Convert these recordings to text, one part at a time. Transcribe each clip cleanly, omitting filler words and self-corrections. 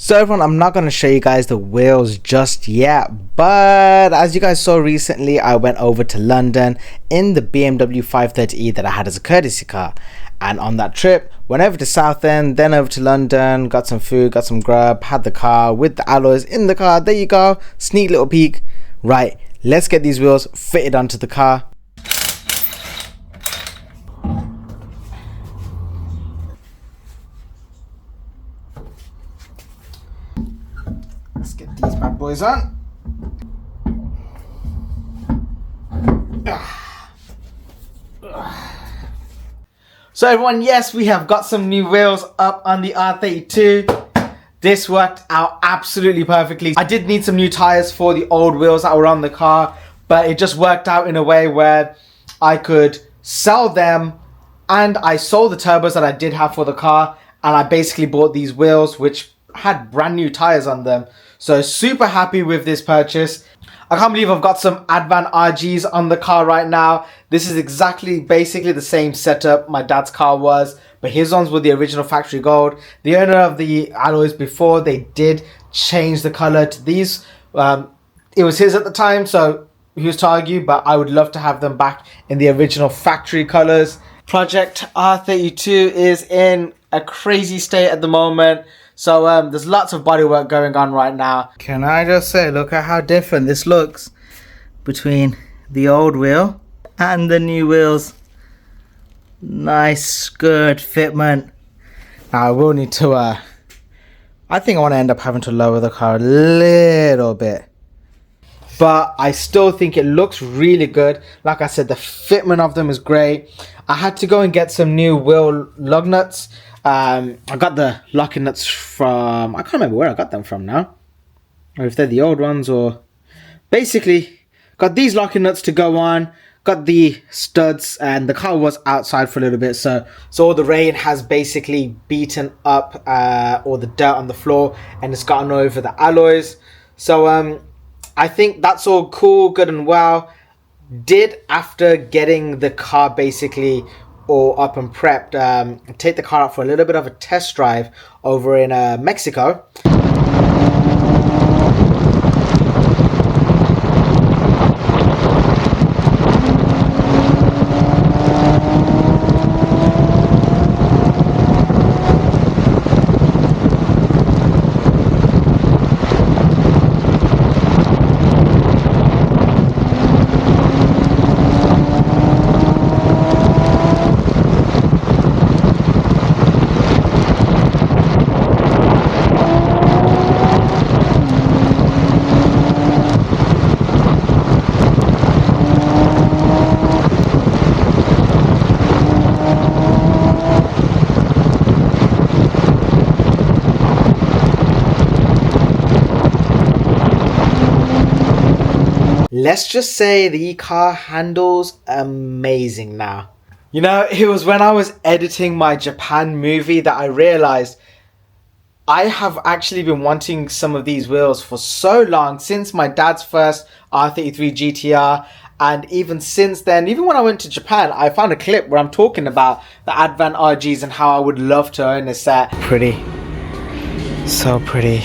So everyone, I'm not going to show you guys the wheels just yet, but as you guys saw recently, I went over to London in the BMW 530e that I had as a courtesy car. And on that trip, went over to Southend, then over to London, got some food, got some grub, had the car with the alloys in the car. There you go, sneak little peek. Right, let's get these wheels fitted onto the car. Let's get these bad boys on. So everyone, yes, we have got some new wheels up on the R32. This worked out absolutely perfectly. I did need some new tires for the old wheels that were on the car, but it just worked out in a way where I could sell them, and I sold the turbos that I did have for the car, and I basically bought these wheels which had brand new tires on them. So super happy with this purchase. I can't believe I've got some Advan RGs on the car right now. This is basically the same setup my dad's car was, but his ones were the original factory gold. The owner of the alloys before, they did change the color to these. It was his at the time, so who's to argue, but I would love to have them back in the original factory colors. Project R32 is in a crazy state at the moment. So there's lots of bodywork going on right now. Can I just say, look at how different this looks between the old wheel and the new wheels. Nice good fitment. Now I will need to, I think I want to end up having to lower the car a little bit. But I still think it looks really good. Like I said, the fitment of them is great. I had to go and get some new wheel lug nuts. I got the locking nuts from, I can't remember where I got them from now, or if they're the old ones, or basically got these locking nuts to go on, got the studs, and the car was outside for a little bit, so all the rain has basically beaten up all the dirt on the floor, and it's gotten over the alloys. So I think that's all cool, good and well. After getting the car basically all up and prepped, take the car out for a little bit of a test drive over in Mexico. Let's just say the car handles amazing now. You know, it was when I was editing my Japan movie that I realized I have actually been wanting some of these wheels for so long, since my dad's first R33 GTR, and even since then, even when I went to Japan, I found a clip where I'm talking about the Advan RGs and how I would love to own a set. Pretty. So pretty.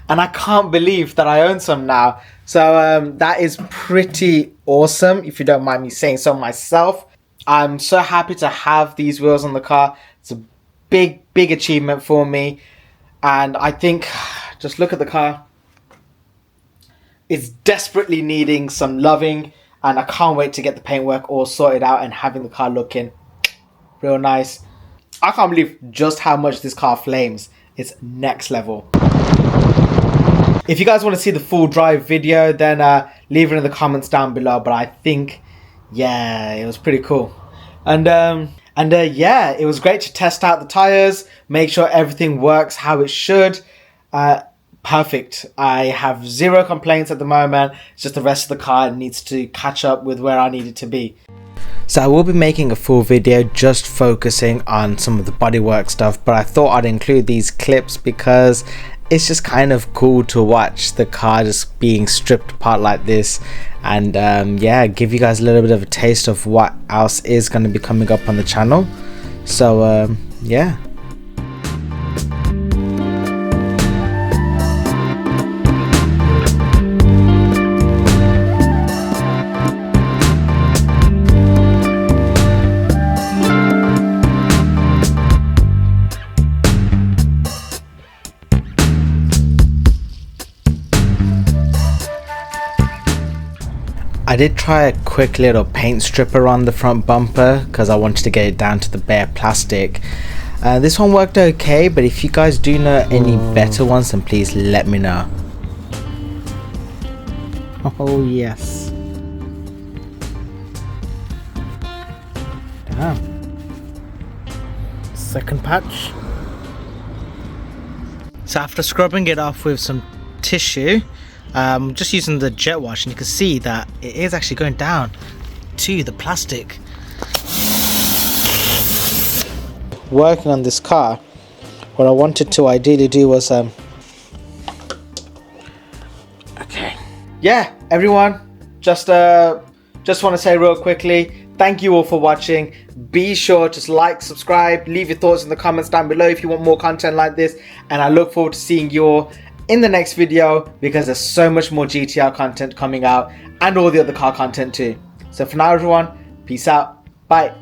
And I can't believe that I own some now. So that is pretty awesome, if you don't mind me saying so myself. I'm so happy to have these wheels on the car. It's a big achievement for me. And I think, just look at the car. It's desperately needing some loving. And I can't wait to get the paintwork all sorted out and having the car looking real nice. I can't believe just how much this car flames. It's next level. If you guys want to see the full drive video, then leave it in the comments down below. But I think, yeah, it was pretty cool. And yeah, it was great to test out the tires, make sure everything works how it should. Perfect. I have zero complaints at the moment. It's just the rest of the car needs to catch up with where I need it to be. So I will be making a full video just focusing on some of the bodywork stuff, but I thought I'd include these clips because it's just kind of cool to watch the car just being stripped apart like this, and yeah, give you guys a little bit of a taste of what else is going to be coming up on the channel. So yeah. I did try a quick little paint stripper on the front bumper because I wanted to get it down to the bare plastic. This one worked okay, but if you guys do know any better ones, then please let me know. Oh yes. Damn. Second patch. So after scrubbing it off with some tissue, just using the jet wash, and you can see that it is actually going down to the plastic. Working on this car, what I wanted to ideally do was okay, yeah, everyone, just want to say real quickly, thank you all for watching. Be sure to like, subscribe, leave your thoughts in the comments down below if you want more content like this, and I look forward to seeing you all in the next video because there's so much more GTR content coming out and all the other car content too. So for now everyone, peace out, bye.